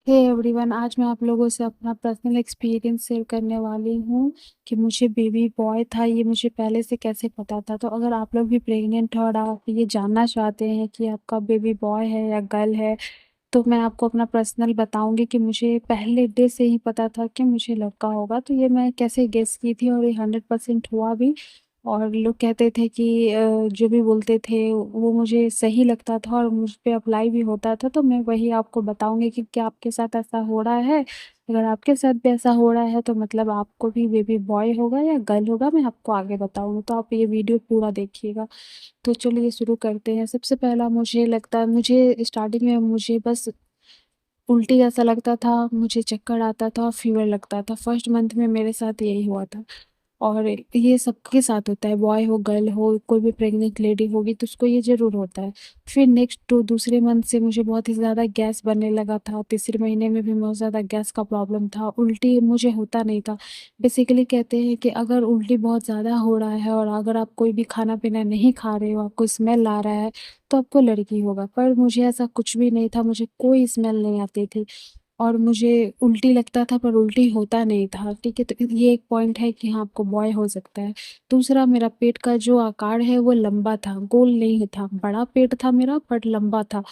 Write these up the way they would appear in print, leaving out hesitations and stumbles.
Hey everyone, आज मैं आप लोगों से अपना पर्सनल एक्सपीरियंस शेयर करने वाली हूँ कि मुझे बेबी बॉय था, ये मुझे पहले से कैसे पता था। तो अगर आप लोग भी प्रेग्नेंट हो और आप ये जानना चाहते हैं कि आपका बेबी बॉय है या गर्ल है, तो मैं आपको अपना पर्सनल बताऊंगी कि मुझे पहले डे से ही पता था कि मुझे लड़का होगा। तो ये मैं कैसे गेस की थी और ये 100% हुआ भी। और लोग कहते थे कि जो भी बोलते थे वो मुझे सही लगता था और मुझ पे अप्लाई भी होता था। तो मैं वही आपको बताऊंगी कि क्या आपके साथ ऐसा हो रहा है। अगर आपके साथ भी ऐसा हो रहा है तो मतलब आपको भी बेबी बॉय होगा या गर्ल होगा, मैं आपको आगे बताऊंगी। तो आप ये वीडियो पूरा देखिएगा। तो चलिए शुरू करते हैं। सबसे पहला मुझे लगता है, मुझे स्टार्टिंग में मुझे बस उल्टी जैसा लगता था, मुझे चक्कर आता था और फीवर लगता था। फर्स्ट मंथ में मेरे साथ यही हुआ था। और ये सबके साथ होता है, बॉय हो गर्ल हो, कोई भी प्रेग्नेंट लेडी होगी तो उसको ये ज़रूर होता है। फिर नेक्स्ट तो दूसरे मंथ से मुझे बहुत ही ज़्यादा गैस बनने लगा था। तीसरे महीने में भी बहुत ज़्यादा गैस का प्रॉब्लम था। उल्टी मुझे होता नहीं था। बेसिकली कहते हैं कि अगर उल्टी बहुत ज़्यादा हो रहा है और अगर आप कोई भी खाना पीना नहीं खा रहे हो, आपको स्मेल आ रहा है, तो आपको लड़की होगा। पर मुझे ऐसा कुछ भी नहीं था, मुझे कोई स्मेल नहीं आती थी। और मुझे उल्टी लगता था पर उल्टी होता नहीं था, ठीक है? तो ये एक पॉइंट है कि हाँ, आपको बॉय हो सकता है। दूसरा, मेरा पेट का जो आकार है वो लंबा था, गोल नहीं था। बड़ा पेट था मेरा बट लंबा था।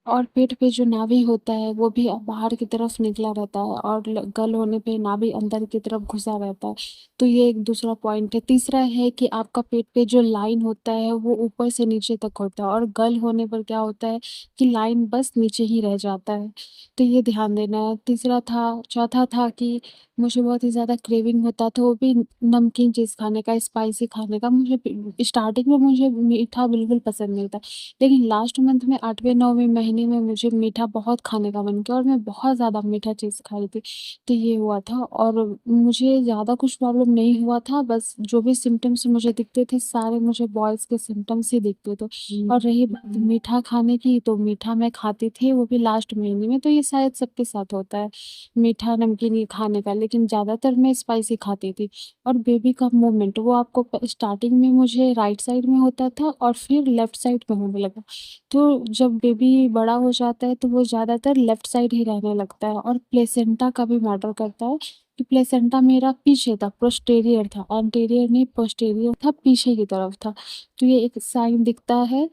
और पेट पे जो नाभि होता है वो भी बाहर की तरफ निकला रहता है और गल होने पे नाभि अंदर की तरफ घुसा रहता है। तो ये एक दूसरा पॉइंट है। तीसरा है कि आपका पेट पे जो लाइन होता है वो ऊपर से नीचे तक होता है और गल होने पर क्या होता है कि लाइन बस नीचे ही रह जाता है। तो ये ध्यान देना है। तीसरा था, चौथा था कि मुझे बहुत ही ज़्यादा क्रेविंग होता था, वो भी नमकीन चीज़ खाने का, स्पाइसी खाने का। मुझे स्टार्टिंग में मुझे मीठा बिल्कुल पसंद नहीं था, लेकिन लास्ट मंथ में 8वें 9वें महीने में मुझे मीठा बहुत खाने का मन किया और मैं बहुत ज़्यादा मीठा चीज़ खाई थी। तो ये हुआ था और मुझे ज़्यादा कुछ प्रॉब्लम नहीं हुआ था, बस जो भी सिम्पटम्स मुझे दिखते थे सारे मुझे बॉयज़ के सिम्पटम्स ही दिखते थे। और रही बात मीठा खाने की, तो मीठा मैं खाती थी, वो भी लास्ट महीने में। तो ये शायद सबके साथ होता है, मीठा नमकीन ये खाने का, लेकिन ज़्यादातर मैं स्पाइसी खाती थी। और बेबी का मूवमेंट वो आपको स्टार्टिंग में मुझे राइट साइड में होता था और फिर लेफ्ट साइड में होने लगा। तो जब बेबी बड़ा हो जाता है तो वो ज़्यादातर लेफ्ट साइड ही रहने लगता है। और प्लेसेंटा का भी मैटर करता है कि प्लेसेंटा मेरा पीछे था, पोस्टीरियर था, एंटीरियर नहीं पोस्टीरियर था, पीछे की तरफ था। तो ये एक साइन दिखता है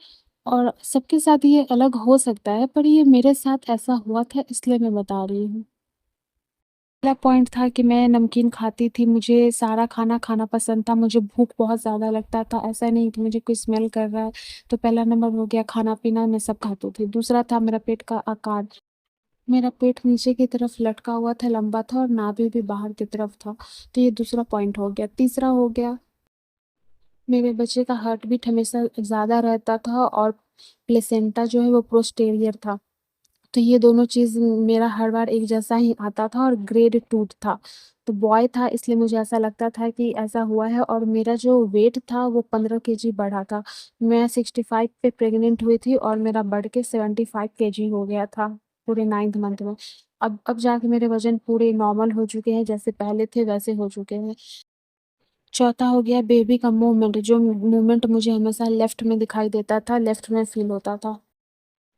और सबके साथ ये अलग हो सकता है, पर ये मेरे साथ ऐसा हुआ था इसलिए मैं बता रही हूँ। पहला पॉइंट था कि मैं नमकीन खाती थी, मुझे सारा खाना खाना पसंद था, मुझे भूख बहुत ज़्यादा लगता था, ऐसा नहीं कि मुझे कोई स्मेल कर रहा है। तो पहला नंबर हो गया खाना-पीना, मैं सब खाती थी। दूसरा था मेरा पेट का आकार, मेरा पेट नीचे की तरफ लटका हुआ था, लंबा था और नाभि भी बाहर की तरफ था। तो ये दूसरा पॉइंट हो गया। तीसरा हो गया, मेरे बच्चे का हार्ट बीट हमेशा ज़्यादा रहता था और प्लेसेंटा जो है वो पोस्टीरियर था। तो ये दोनों चीज़ मेरा हर बार एक जैसा ही आता था और ग्रेड 2 था। तो बॉय था इसलिए मुझे ऐसा लगता था कि ऐसा हुआ है। और मेरा जो वेट था वो 15 केजी बढ़ा था। मैं 65 पे प्रेग्नेंट हुई थी और मेरा बढ़ के 75 केजी हो गया था पूरे 9th मंथ में। अब जाके मेरे वज़न पूरे नॉर्मल हो चुके हैं, जैसे पहले थे वैसे हो चुके हैं। चौथा हो गया बेबी का मूवमेंट, जो मूवमेंट मुझे हमेशा लेफ्ट में दिखाई देता था, लेफ्ट में फ़ील होता था।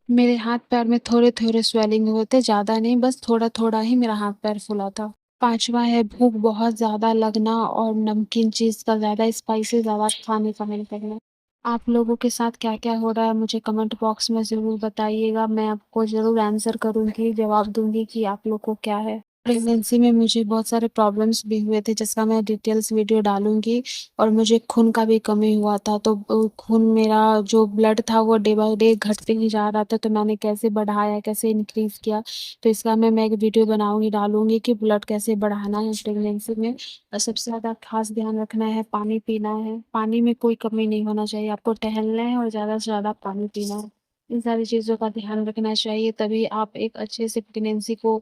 मेरे हाथ-पैर में थोड़े-थोड़े स्वेलिंग हुए थे, ज़्यादा नहीं, बस थोड़ा-थोड़ा ही मेरा हाथ-पैर फूला था। 5वां है भूख बहुत ज़्यादा लगना और नमकीन चीज़ का ज़्यादा, स्पाइसी ज़्यादा खाने का मन करना। आप लोगों के साथ क्या-क्या हो रहा है मुझे कमेंट बॉक्स में ज़रूर बताइएगा, मैं आपको ज़रूर आंसर करूँगी, जवाब दूँगी कि आप लोग को क्या है। प्रेगनेंसी में मुझे बहुत सारे प्रॉब्लम्स भी हुए थे जिसका मैं डिटेल्स वीडियो डालूँगी। और मुझे खून का भी कमी हुआ था, तो खून मेरा जो ब्लड था वो डे बाय डे घटते ही जा रहा था। तो मैंने कैसे बढ़ाया, कैसे इंक्रीज़ किया, तो इसका मैं एक वीडियो बनाऊँगी, डालूँगी कि ब्लड कैसे बढ़ाना है प्रेगनेंसी में। और सबसे ज़्यादा ख़ास ध्यान रखना है, पानी पीना है, पानी में कोई कमी नहीं होना चाहिए, आपको टहलना है और ज़्यादा से ज़्यादा पानी पीना है। इन सारी चीज़ों का ध्यान रखना चाहिए, तभी आप एक अच्छे से प्रेगनेंसी को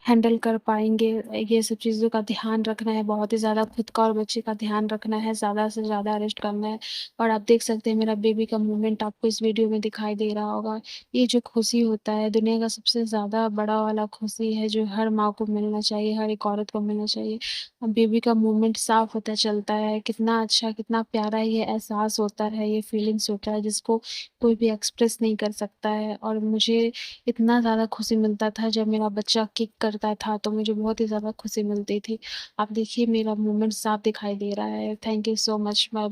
हैंडल कर पाएँगे। ये सब चीज़ों का ध्यान रखना है, बहुत ही ज़्यादा खुद का और बच्चे का ध्यान रखना है, ज़्यादा से ज़्यादा रेस्ट करना है। और आप देख सकते हैं मेरा बेबी का मूवमेंट आपको इस वीडियो में दिखाई दे रहा होगा। ये जो खुशी होता है दुनिया का सबसे ज़्यादा बड़ा वाला खुशी है जो हर माँ को मिलना चाहिए, हर एक औरत को मिलना चाहिए। बेबी का मूवमेंट साफ पता चलता है, कितना अच्छा, कितना प्यारा ये एहसास होता है, ये फीलिंग्स होता है जिसको कोई भी एक्सप्रेस नहीं कर सकता है। और मुझे इतना ज़्यादा खुशी मिलता था जब मेरा बच्चा किक करता था तो मुझे बहुत ही ज़्यादा खुशी मिलती थी। आप देखिए मेरा मूवमेंट साफ दिखाई दे रहा है। Thank you so much. Bye bye.